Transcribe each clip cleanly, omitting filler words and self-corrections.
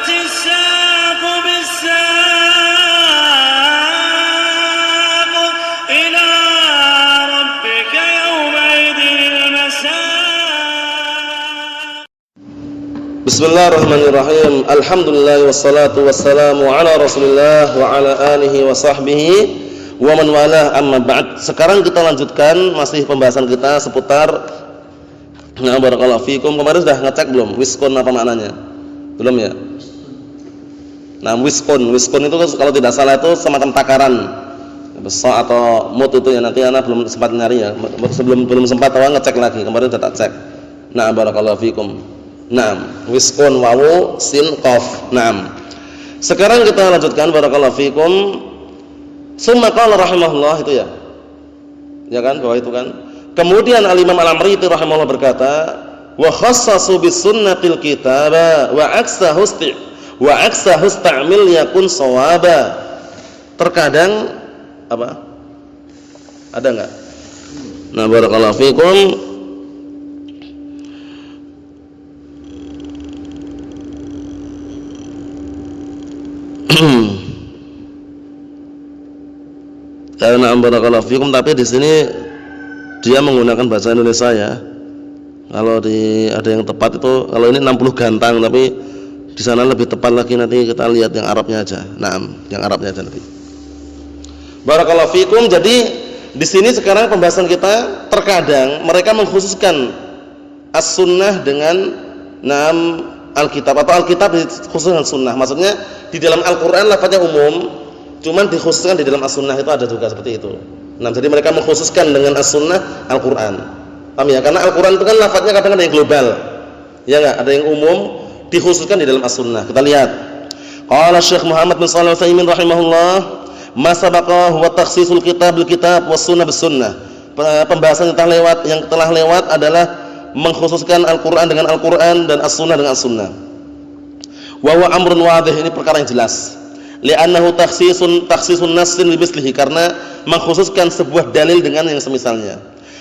الساق بالساق إلى ربك يومئذ المساق. بسم الله الرحمن الرحيم. Alhamdulillah wassalatu wassalamu ala Rasulillah wa ala alihi wa sahbihi wa man walah, amma ba'd. Sekarang kita lanjutkan masih pembahasan kita seputar barakallahu fikum. Kemarin sudah ngecek belum wiskon apa maknanya? Belum ya? Nah, wiskon itu kalau tidak salah itu semacam takaran besar atau mut itu ya, nanti anak belum sempat nyari ya. Belum sempat ngecek lagi. Kemarin sudah tak cek. Nah, barakallahu fikum. Naam, wiskun wawu sin qaf. Naam. Sekarang kita lanjutkan barakallahu fikum. Summa qala rahimahullah, itu ya. Ya kan, bahwa itu kan. Kemudian Al-Imam Al-Amriti rahimahullah berkata, wa khassasu bis sunnatil kitaba wa aksahu ista'mil yakun shawaba. Terkadang apa? Ada enggak? Nah, barakallahu fikum. Karena barakallahu fikum, tapi di sini dia menggunakan bahasa Indonesia ya. Kalau ada yang tepat itu, kalau ini 60 gantang, tapi di sana lebih tepat lagi, nanti kita lihat yang Arabnya aja. Naam, yang Arabnya aja nanti. Barakallahu fikum. Jadi di sini sekarang pembahasan kita, terkadang mereka mengkhususkan as-sunnah dengan Alkitab, atau Alkitab dikhususkan sunnah. Maksudnya di dalam Al-Quran lafadznya umum, cuman dikhususkan di dalam as-sunnah itu ada juga seperti itu. Nah, jadi mereka mengkhususkan dengan as-sunnah Al-Quran. Paham ya? Karena Al-Quran itu kan lafadznya kadang ada yang global, ya enggak? Ada yang umum, dikhususkan di dalam as-sunnah. Kita lihat. Qala Syekh Muhammad bin Shalih Al-Utsaimin rahimahullah, ma sabaqa huwa takhsisul kitab bil kitab was sunnah bis sunnah. Pembahasan yang telah lewat adalah mengkhususkan Al-Quran dengan Al-Quran dan as-sunnah dengan as-sunnah. Wa huwa amrun wadhih, ini perkara yang jelas. Li'annahu takhsisun nassin bimithlihi, karena mengkhususkan sebuah dalil dengan yang semisalnya.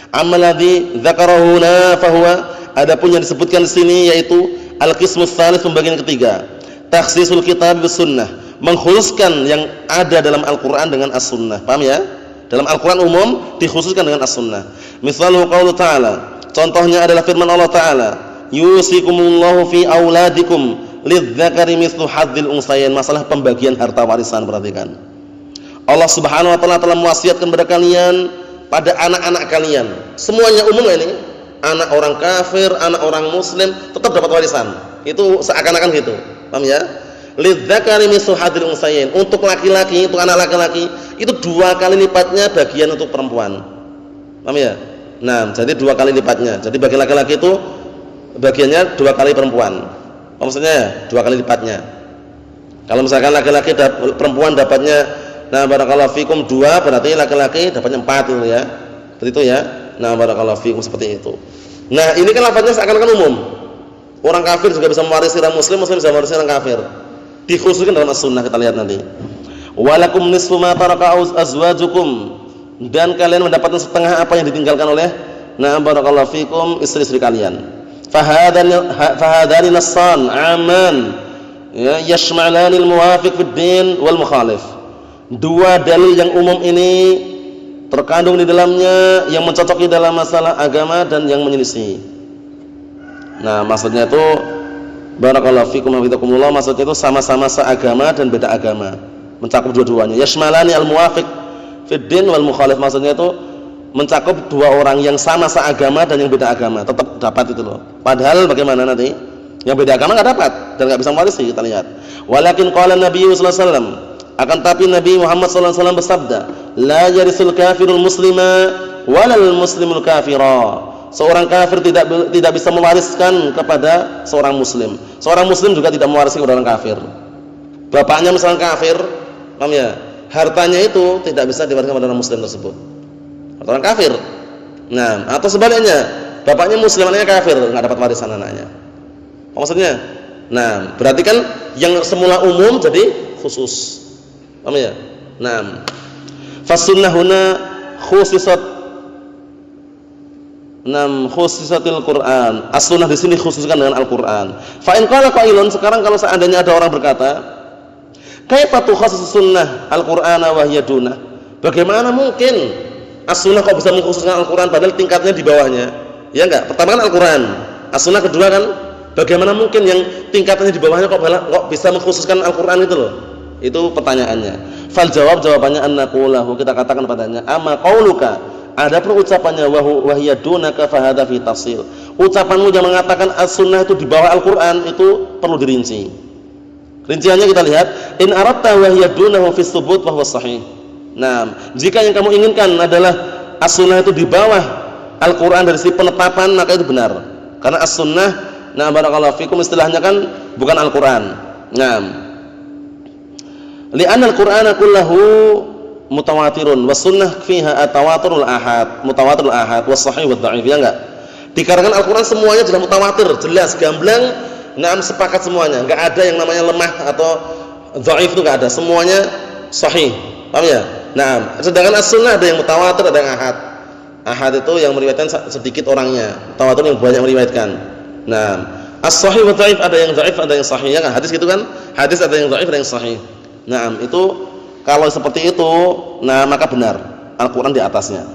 Ammalladzi dzakarahu huna fahuwa, adapun yang disebutkan di sini yaitu al-qismus tsalits, pembagian ketiga. Takhsisul kitab bis sunnah, mengkhususkan yang ada dalam Al-Qur'an dengan as-sunnah. Paham ya? Dalam Al-Qur'an umum dikhususkan dengan as-sunnah. Misalnya qaulu ta'ala, contohnya adalah firman Allah Ta'ala, yusikumullahu fi auladikum lidzakari mithlu hadzil unsayain. Masalah pembagian harta warisan, perhatikan. Allah Subhanahu wa taala telah mewasiatkan kepada kalian pada anak-anak kalian. Semuanya umum ini. Anak orang kafir, anak orang muslim tetap dapat warisan. Itu seakan-akan gitu. Paham ya? Lidzakari mithlu hadzil unsayain. Untuk laki-laki, untuk anak laki-laki itu 2 kali lipatnya bagian untuk perempuan. Paham ya? Nah, jadi 2 kali lipatnya. Jadi bagi laki-laki itu bagiannya 2 kali perempuan. Maksudnya 2 kali lipatnya. Kalau misalkan laki-laki perempuan dapatnya, nah barakallahu fikum 2, berarti laki-laki dapatnya 4 itu ya. Seperti itu ya. Nah barakallahu fikum, seperti itu. Nah, ini kan lafadznya seakan-akan umum. Orang kafir juga bisa mewarisi orang muslim, muslim bisa mewarisi orang kafir. Dikhususkan dalam as-sunnah, kita lihat nanti. Walakum nisfu ma taraka azwajukum, dan kalian mendapatkan setengah apa yang ditinggalkan oleh barakallahu fikum istri-istri kalian. Fahadani nassan aman ya, yashmalanil muwafiq fid din wal mukhalif. 2 dalil yang umum ini terkandung di dalamnya yang mencocoki dalam masalah agama dan yang menyelisih. Nah, maksudnya itu barakallahu fikum hafizakumullah, maksudnya itu sama-sama seagama dan beda agama, mencakup dua-duanya. Yashmalani al muwafiq fid din wal mukhalif, maksudnya itu mencakup 2 orang yang sama seagama dan yang beda agama, tetap dapat itu loh. Padahal bagaimana nanti? Yang beda agama enggak dapat dan enggak bisa mewarisi, kita lihat. Walakin qala Nabi sallallahu alaihi wasallam, akan tapi Nabi Muhammad sallallahu alaihi wasallam bersabda, la yarisul kafirul muslima walal muslimul kafira. Seorang kafir tidak bisa mewariskan kepada seorang muslim. Seorang muslim juga tidak mewarisi kepada orang kafir. Bapaknya misalnya kafir, paham ya? Hartanya itu tidak bisa diwariskan kepada orang muslim tersebut. Orang kafir. Nah, atau sebaliknya, bapaknya muslim, anaknya kafir, enggak dapat warisan anaknya. Apa maksudnya? Nah, berarti kan yang semula umum jadi khusus. Paham ya? Nah, fasunnah huna khusisat. khususatil Quran. As-sunnah di sini khususkan dengan Al-Qur'an. Fa in qala qailun, sekarang kalau seandainya ada orang berkata, kaifa tukhassis sunnah Al-Qur'ana wa hiya dunah? Bagaimana mungkin as-sunnah kok bisa mengkhususkan Al-Qur'an padahal tingkatnya di bawahnya? Ya enggak? Pertama kan Al-Qur'an. As-sunnah kedua kan bagaimana mungkin yang tingkatnya di bawahnya kok bisa mengkhususkan Al-Qur'an itu loh? Itu pertanyaannya. Fal jawabannya annaqulahu, kita katakan padanya, ama qauluka, adapun ucapannya wa hiya dunaka fa hadza fi tafsil. Ucapanmu yang mengatakan as-sunnah itu di bawah Al-Qur'an itu perlu dirinci. Rinciannya kita lihat, in aratta wa hiya dunahu fi tsubut fa huwa sahih. Nah, jika yang kamu inginkan adalah as-sunnah itu di bawah Al-Qur'an dari sisi penetapan, maka itu benar. Karena as-sunnah, nah barakallahu fikum, istilahnya kan bukan Al-Qur'an. Nah, li'anna al-Qur'ana kullahu mutawatirun was sunnah fiha at-tawaturul ahad, mutawatirul ahad was sahih wad dha'if, ya enggak? Dikarenakan Al-Qur'an semuanya sudah mutawatir, jelas, gamblang, sepakat semuanya, enggak ada yang namanya lemah atau dha'if, itu enggak ada, semuanya sahih. Paham ya? Nah, sedangkan as-sunnah ada yang mutawatir, ada yang ahad. Ahad itu yang meriwayatkan sedikit orangnya, tawatur yang banyak meriwayatkan. Nah, as-sahih wad dha'if ada yang dha'if, ada yang sahih, ya kan? Hadis gitu kan? Hadis ada yang dha'if, ada yang sahih. Nah, itu kalau seperti itu, nah maka benar Al-Qur'an di atasnya.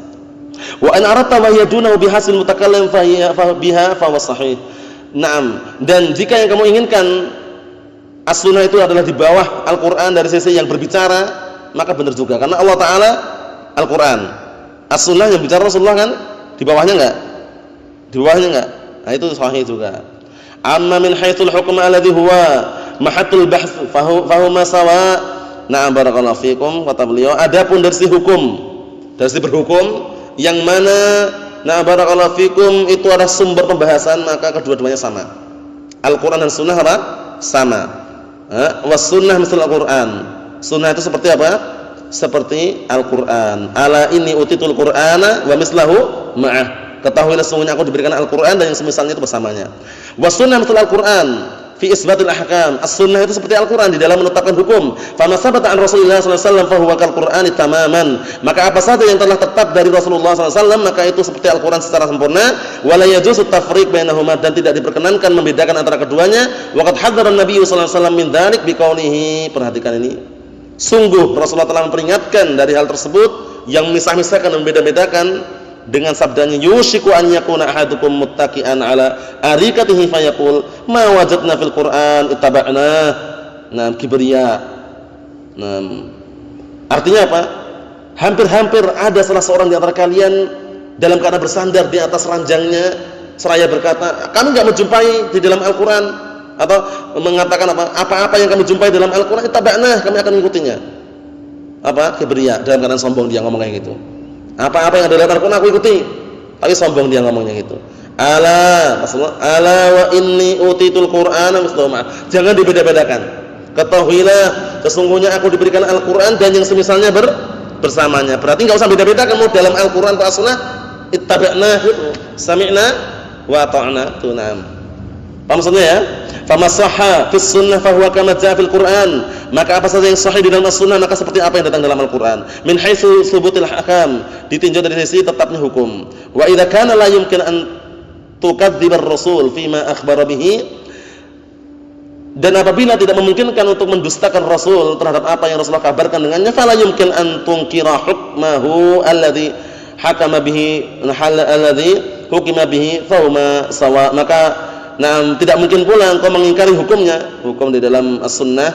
Wa in aratta wa yadunahu bihasil mutakallim fa biha fa sahih. Naam, dan jika yang kamu inginkan as-sunnah itu adalah di bawah Al-Qur'an dari sisi yang berbicara, maka benar juga karena Allah taala Al-Qur'an. As-sunnah yang bicara Rasulullah kan di bawahnya enggak? Di bawahnya enggak? Nah, itu sahih juga. Amma min haitsul hukm alladhi huwa mahatul bahts fa huma sawa. Nah, barakallahu fikum, kata beliau, adapun dari sisi hukum, dari sisi berhukum yang mana nah barakallahu fikum itu adalah sumber pembahasan, maka kedua-duanya sama. Al-Qur'an dan sunnah apa? Sama. Was sunnah misal Al-Qur'an. Sunnah itu seperti apa? Seperti Al-Qur'an. Ala inni utitul Qur'ana wa mislahu ma'ah. Ketahuilah sesungguhnya aku diberikan Al-Qur'an dan yang semisalnya itu bersamanya. Was sunnah misal Al-Qur'an fi isbatul ahkam. As-sunnah itu seperti Al-Qur'an di dalam menetapkan hukum. Fa ma sabata an Rasulullah sallallahu alaihi wasallam fa huwa kal-Qur'ani tamaman. Maka apa saja yang telah tetap dari Rasulullah sallallahu alaihi wasallam, maka itu seperti Al-Qur'an secara sempurna. Wa la yajuzu tafriq bainahuma, dan tidak diperkenankan membedakan antara keduanya. Wa qad hadzara an-nabiy sallallahu alaihi wasallam min dzalik biqaulihi. Perhatikan ini. Sungguh Rasulullah telah memperingatkan dari hal tersebut yang memisah-misahkan dan membeda-bedakan dengan sabdanya, yushiku an yakuna ahadukum muttaqian ala arikatihi fayaqul ma wajadna fil Qur'an ittaba'na. Nah, kibriya. Nah, artinya apa? Hampir-hampir ada salah seorang di antara kalian dalam keadaan bersandar di atas ranjangnya seraya berkata, kami enggak menjumpai di dalam Al-Qur'an, atau mengatakan apa-apa yang kami jumpai dalam Al-Qur'an ittaba'na, kami akan mengikutinya. Apa? Kibriya, dalam keadaan sombong dia ngomong kayak gitu. Apa-apa yang ada dalam Al-Qur'an aku ikuti. Tapi sombong dia ngomongnya gitu. Ala wa inni utitul Qur'ana mislahu ma'ah. Jangan dibeda-bedakan. Ketahuilah sesungguhnya aku diberikan Al-Qur'an dan yang semisalnya bersamanya. Berarti enggak usah beda-bedakan mau dalam Al-Qur'an atau As-Sunnah, ittaba'na gitu. Sami'na wa ata'na. Tuh, na'am. Paham maksudnya ya? Fama sahha fis sunnah fa huwa kama jaa fil Qur'an. Maka apa saja yang sahih di dalam as-sunnah maka seperti apa yang datang dalam Al-Qur'an. Min haitsu thubutil ahkam, ditinjau dari sisi tetapnya hukum. Wa idza kana la yumkin an tukadzibar rasul fima akhbara bihi, dan apabila tidak memungkinkan untuk mendustakan Rasul terhadap apa yang Rasulullah kabarkan dengannya, fala yumkin an tunkira hukmahu alladhi hakama bihi alladhi hukima bihi fa huma sawa. Maka tidak mungkin pula engkau mengingkari hukumnya, hukum di dalam as-sunnah,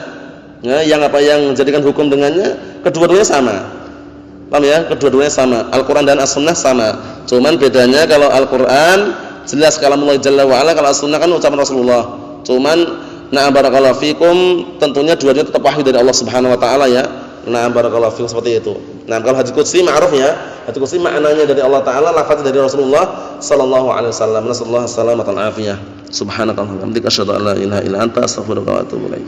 ya, yang jadikan hukum dengannya, kedua-duanya sama. Paham ya? Kedua-duanya sama. Al-Qur'an dan as-sunnah sama. Cuman bedanya kalau Al-Qur'an jelas kalamullah jalla wa ala, kalau as-sunnah kan ucapan Rasulullah. Cuman barakallahu fikum, tentunya dua-duanya tetap wahyu dari Allah Subhanahu wa taala ya. Barakallahu fikum, seperti itu. Kalau hadis qudsi ma'ruf ya. Hadis qudsi maknanya dari Allah taala, lafaznya dari Rasulullah sallallahu alaihi wasallam. Nasallahu alaihi wasallam wa afiyah. Subhanakallahumma wa bihamdika asyhadu an la ilaha illa anta astaghfiruka wa atubu ilaik.